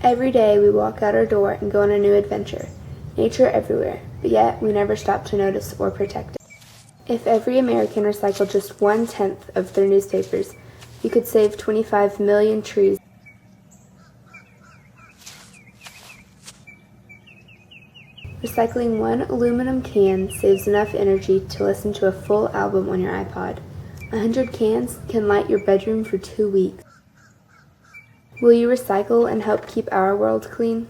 Every day we walk out our door and go on a new adventure. Nature everywhere, but yet we never stop to notice or protect it. If every American recycled just 1/10 of their newspapers, we could save 25 million trees. Recycling one aluminum can saves enough energy to listen to a full album on your iPod. 100 cans can light your bedroom for 2 weeks. Will you recycle and help keep our world clean?